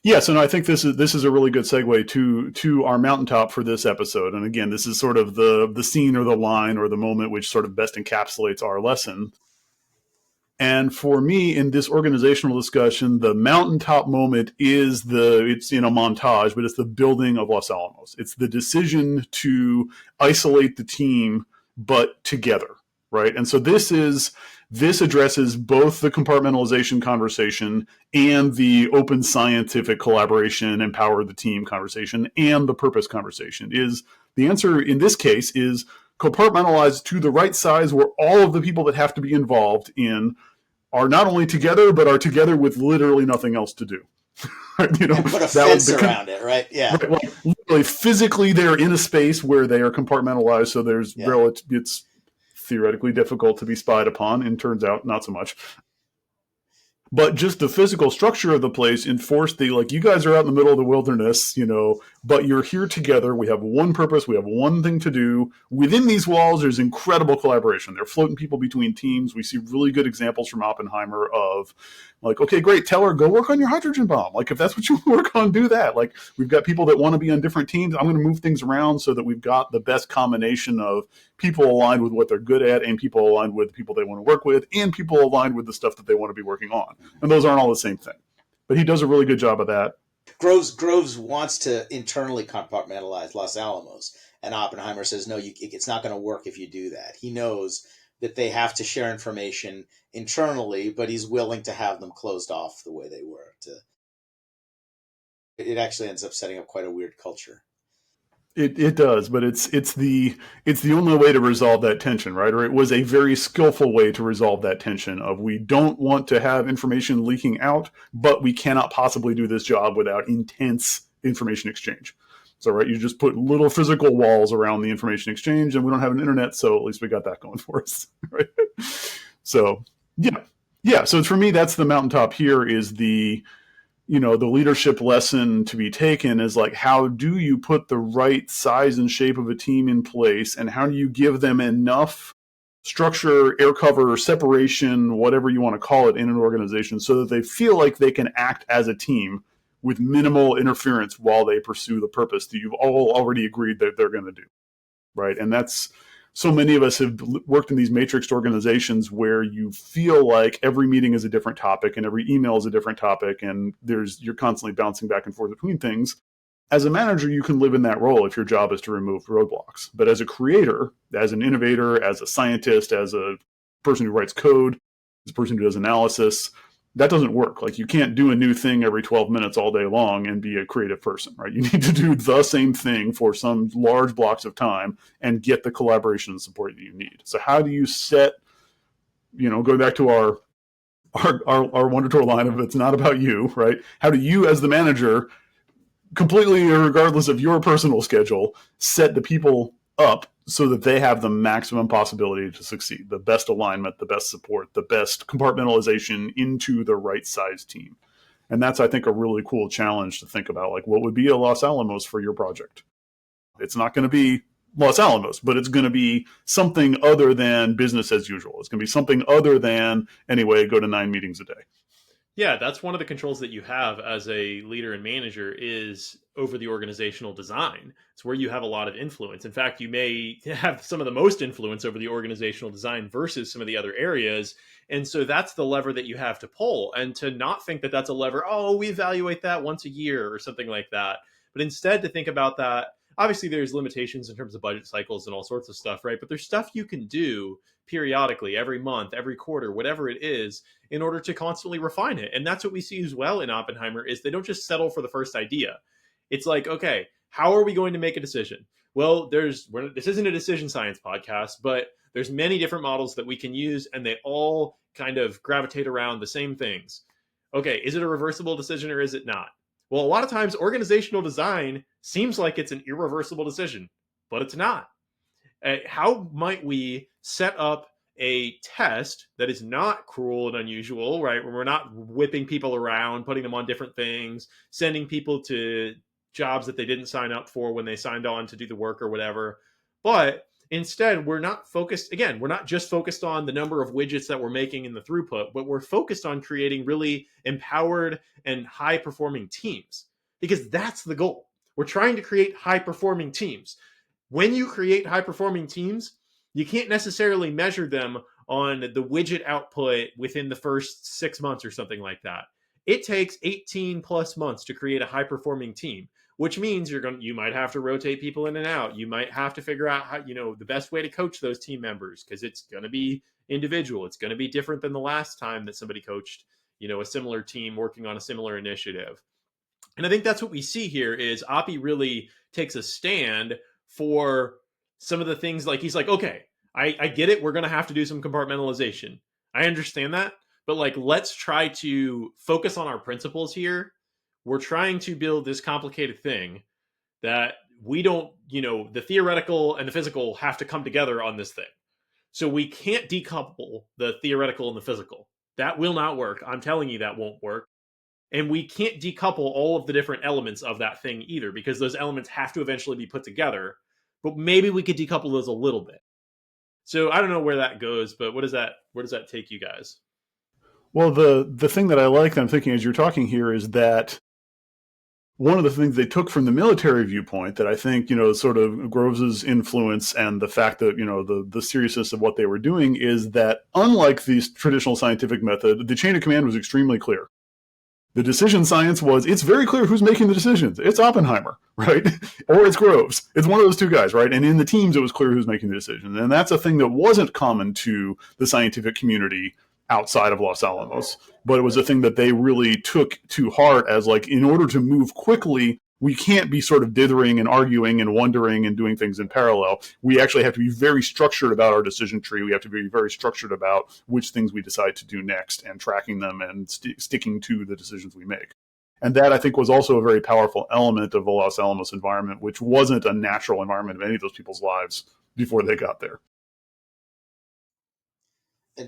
Yes, and I think this is a really good segue to our mountaintop for this episode. And again, this is sort of the scene or the line or the moment which sort of best encapsulates our lesson. And for me, in this organizational discussion, the mountaintop moment is it's in a montage, but it's the building of Los Alamos. It's the decision to isolate the team, but together, right? And so this addresses both the compartmentalization conversation and the open scientific collaboration, empower the team conversation, and the purpose conversation. Is the answer in this case is compartmentalize to the right size where all of the people that have to be involved in are not only together, but are together with literally nothing else to do. You know, and put a fence around it, right? Yeah. Right, like literally physically they're in a space where they are compartmentalized. So it's theoretically difficult to be spied upon, and turns out not so much. But just the physical structure of the place enforced you guys are out in the middle of the wilderness, but you're here together. We have one purpose. We have one thing to do. Within these walls, there's incredible collaboration. They're floating people between teams. We see really good examples from Oppenheimer of okay, great, tell her, go work on your hydrogen bomb. If that's what you work on, do that. We've got people that want to be on different teams. I'm going to move things around so that we've got the best combination of people aligned with what they're good at, and people aligned with the people they want to work with, and people aligned with the stuff that they want to be working on. And those aren't all the same thing. But he does a really good job of that. Groves wants to internally compartmentalize Los Alamos, and Oppenheimer says, no, it's not going to work if you do that. He knows that they have to share information internally, but he's willing to have them closed off the way they were. It actually ends up setting up quite a weird culture. It does, but it's the only way to resolve that tension, right? Or it was a very skillful way to resolve that tension of, we don't want to have information leaking out, but we cannot possibly do this job without intense information exchange. So, right, you just put little physical walls around the information exchange, and we don't have an internet, so at least we got that going for us, right? So, yeah. So for me, that's the mountaintop here, is the leadership lesson to be taken is how do you put the right size and shape of a team in place, and how do you give them enough structure, air cover, separation, whatever you want to call it, in an organization, so that they feel like they can act as a team with minimal interference while they pursue the purpose that you've all already agreed that they're going to do, right? And that's, so many of us have worked in these matrixed organizations where you feel like every meeting is a different topic and every email is a different topic, and you're constantly bouncing back and forth between things. As a manager, you can live in that role if your job is to remove roadblocks. But as a creator, as an innovator, as a scientist, as a person who writes code, as a person who does analysis, that doesn't work. You can't do a new thing every 12 minutes all day long and be a creative person, right? You need to do the same thing for some large blocks of time and get the collaboration and support that you need. So how do you set, going back to our Wonder Tour line of, it's not about you, right? How do you, as the manager, completely regardless of your personal schedule, set the people up so that they have the maximum possibility to succeed, the best alignment, the best support, the best compartmentalization into the right size team? And that's, I think, a really cool challenge to think about. What would be a Los Alamos for your project? It's not going to be Los Alamos, but it's going to be something other than business as usual. It's going to be something other than, anyway, go to 9 meetings a day. Yeah, that's one of the controls that you have as a leader and manager, is over the organizational design. It's where you have a lot of influence. In fact, you may have some of the most influence over the organizational design versus some of the other areas. And so that's the lever that you have to pull, and to not think that that's a lever, oh, we evaluate that once a year or something like that. But instead to think about that, obviously there's limitations in terms of budget cycles and all sorts of stuff, right? But there's stuff you can do periodically, every month, every quarter, whatever it is, in order to constantly refine it. And that's what we see as well in Oppenheimer, is they don't just settle for the first idea. It's okay, how are we going to make a decision? Well, this isn't a decision science podcast, but there's many different models that we can use, and they all kind of gravitate around the same things. Okay, is it a reversible decision or is it not? Well, a lot of times organizational design seems like it's an irreversible decision, but it's not. How might we set up a test that is not cruel and unusual, right? Where we're not whipping people around, putting them on different things, sending people to jobs that they didn't sign up for when they signed on to do the work or whatever. But Instead, we're not focused, again, we're not just focused on the number of widgets that we're making in the throughput, but we're focused on creating really empowered and high performing teams, because that's the goal. We're trying to create high performing teams. When you create high performing teams, you can't necessarily measure them on the widget output within the first 6 months or something like that. It takes 18 plus months to create a high performing team, which means you might have to rotate people in and out. You might have to figure out how, the best way to coach those team members, because it's going to be individual. It's going to be different than the last time that somebody coached, a similar team working on a similar initiative. And I think that's what we see here is Oppie really takes a stand for some of the things. Like, he's like, okay, I get it. We're going to have to do some compartmentalization. I understand that. But like, let's try to focus on our principles here. We're trying to build this complicated thing that we don't, the theoretical and the physical have to come together on this thing. So we can't decouple the theoretical and the physical. That will not work. I'm telling you that won't work. And we can't decouple all of the different elements of that thing either, because those elements have to eventually be put together. But maybe we could decouple those a little bit. So I don't know where that goes, but where does that take you guys? Well, the thing that I like that I'm thinking as you're talking here is that one of the things they took from the military viewpoint that I think, sort of Groves's influence and the fact that, the seriousness of what they were doing is that unlike the traditional scientific method, the chain of command was extremely clear. The decision science was, it's very clear who's making the decisions. It's Oppenheimer, right? Or it's Groves. It's one of those two guys, right? And in the teams, it was clear who's making the decisions. And that's a thing that wasn't common to the scientific community outside of Los Alamos. But it was a thing that they really took to heart as like, in order to move quickly, we can't be sort of dithering and arguing and wondering and doing things in parallel. We actually have to be very structured about our decision tree. We have to be very structured about which things we decide to do next and tracking them and sticking to the decisions we make. And that, I think, was also a very powerful element of the Los Alamos environment, which wasn't a natural environment of any of those people's lives before they got there.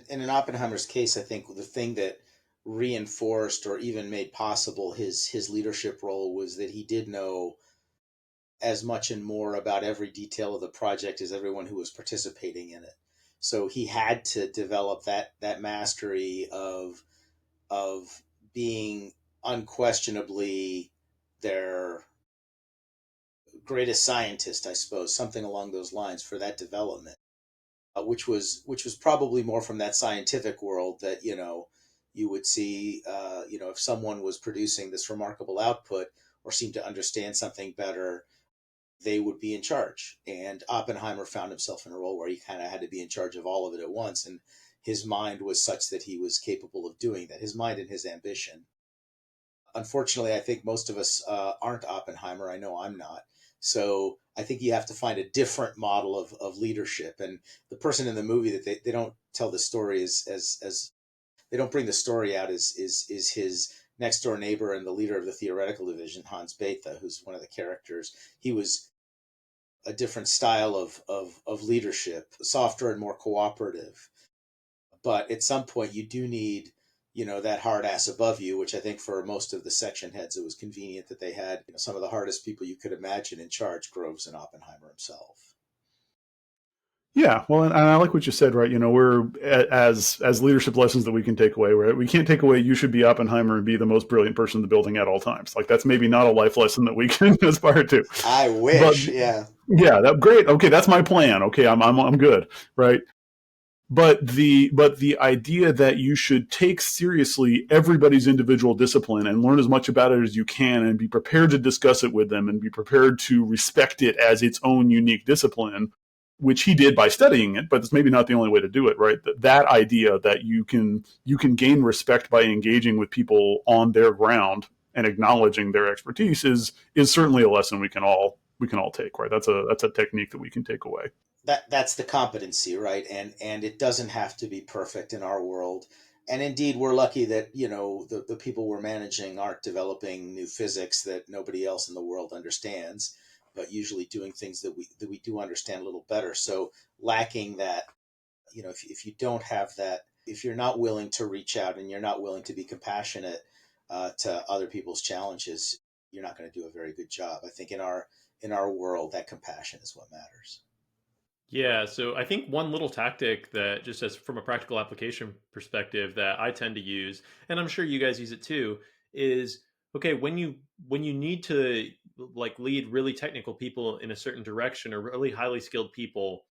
In Oppenheimer's case, I think the thing that reinforced or even made possible his leadership role was that he did know as much and more about every detail of the project as everyone who was participating in it. So he had to develop that mastery of being unquestionably their greatest scientist, I suppose, something along those lines for that development, which was probably more from that scientific world that you would see if someone was producing this remarkable output or seemed to understand something better, they would be in charge. And Oppenheimer found himself in a role where he kind of had to be in charge of all of it at once, and his mind was such that he was capable of doing that. His mind and his ambition. Unfortunately, I think most of us aren't Oppenheimer. I know I'm not. So I think you have to find a different model of leadership. And the person in the movie that they don't tell the story as they don't bring the story out is his next door neighbor and the leader of the theoretical division, Hans Bethe, who's one of the characters. He was a different style of leadership, softer and more cooperative. But at some point, you do need that hard ass above you, which I think for most of the section heads, it was convenient that they had some of the hardest people you could imagine in charge, Groves and Oppenheimer himself. Yeah, well, and I like what you said, right? We're as leadership lessons that we can take away. Right? We can't take away you should be Oppenheimer and be the most brilliant person in the building at all times. Like that's maybe not a life lesson that we can aspire to. I wish, But yeah. yeah, great. Okay, that's my plan. Okay, I'm good, right? But the idea that you should take seriously everybody's individual discipline and learn as much about it as you can and be prepared to discuss it with them and be prepared to respect it as its own unique discipline, which he did by studying it, but it's maybe not the only way to do it, right? That idea that you can gain respect by engaging with people on their ground and acknowledging their expertise is certainly a lesson we can all take, right? That's a technique that we can take away. That's the competency, right? And it doesn't have to be perfect in our world. And indeed, we're lucky that the people we're managing aren't developing new physics that nobody else in the world understands, but usually doing things that we do understand a little better. So lacking that, if you don't have that, if you're not willing to reach out and you're not willing to be compassionate to other people's challenges, you're not going to do a very good job. I think in our world, that compassion is what matters. Yeah, so I think one little tactic that just as from a practical application perspective that I tend to use, and I'm sure you guys use it too, is okay, when you need to like lead really technical people in a certain direction or really highly skilled people,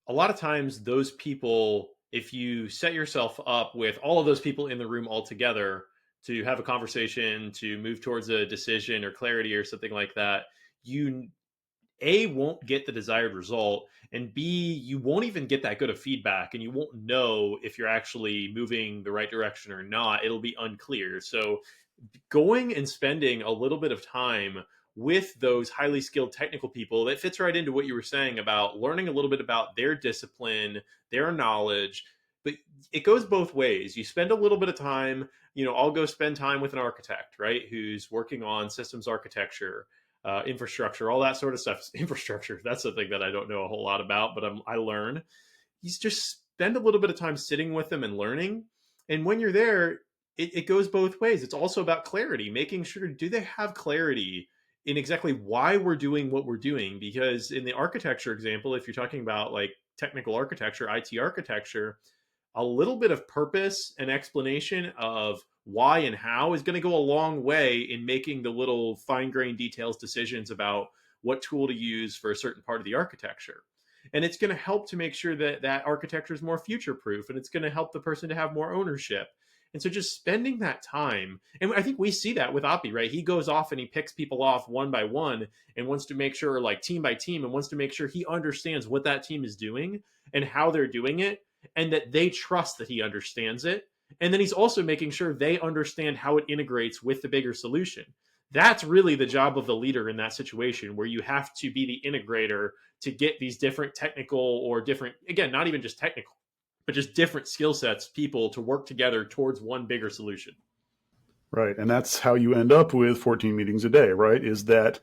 a lot of times those people, if you set yourself up with all of those people in the room all together to have a conversation, to move towards a decision or clarity or something like that, you a won't get the desired result, and B you won't even get that good of feedback, and you won't know if you're actually moving the right direction or not. It'll be unclear. So going and spending a little bit of time with those highly skilled technical people, that fits right into what you were saying about learning a little bit about their discipline, their knowledge. But it goes both ways. You spend a little bit of time, I'll go spend time with an architect, right, who's working on systems architecture, infrastructure, all that sort of stuff. Infrastructure, that's something that I don't know a whole lot about, but I learn. You just spend a little bit of time sitting with them and learning. And when you're there, it goes both ways. It's also about clarity, making sure, do they have clarity in exactly why we're doing what we're doing? Because in the architecture example, if you're talking about like technical architecture, IT architecture, a little bit of purpose and explanation of why and how is going to go a long way in making the little fine grained details decisions about what tool to use for a certain part of the architecture. And it's going to help to make sure that that architecture is more future proof, and it's going to help the person to have more ownership. And so just spending that time, and I think we see that with Oppie, right? He goes off and he picks people off one by one and wants to make sure, like team by team, and wants to make sure he understands what that team is doing and how they're doing it, and that they trust that he understands it. And then he's also making sure they understand how it integrates with the bigger solution. That's really the job of the leader in that situation, where you have to be the integrator to get these different technical, or different, again, not even just technical, but just different skill sets, people to work together towards one bigger solution. Right. And that's how you end up with 14 meetings a day, right? Is that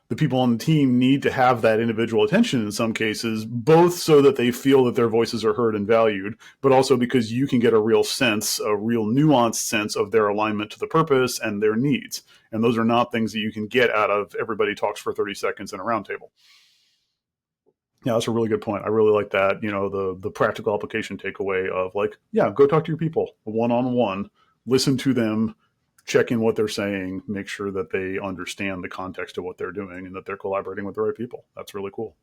the people on the team need to have that individual attention in some cases, both so that they feel that their voices are heard and valued, but also because you can get a real sense, a real nuanced sense of their alignment to the purpose and their needs. And those are not things that you can get out of everybody talks for 30 seconds in a roundtable. Yeah, that's a really good point. I really like that. The practical application takeaway of like, yeah, go talk to your people one on one, listen to them, check in what they're saying, make sure that they understand the context of what they're doing and that they're collaborating with the right people. That's really cool.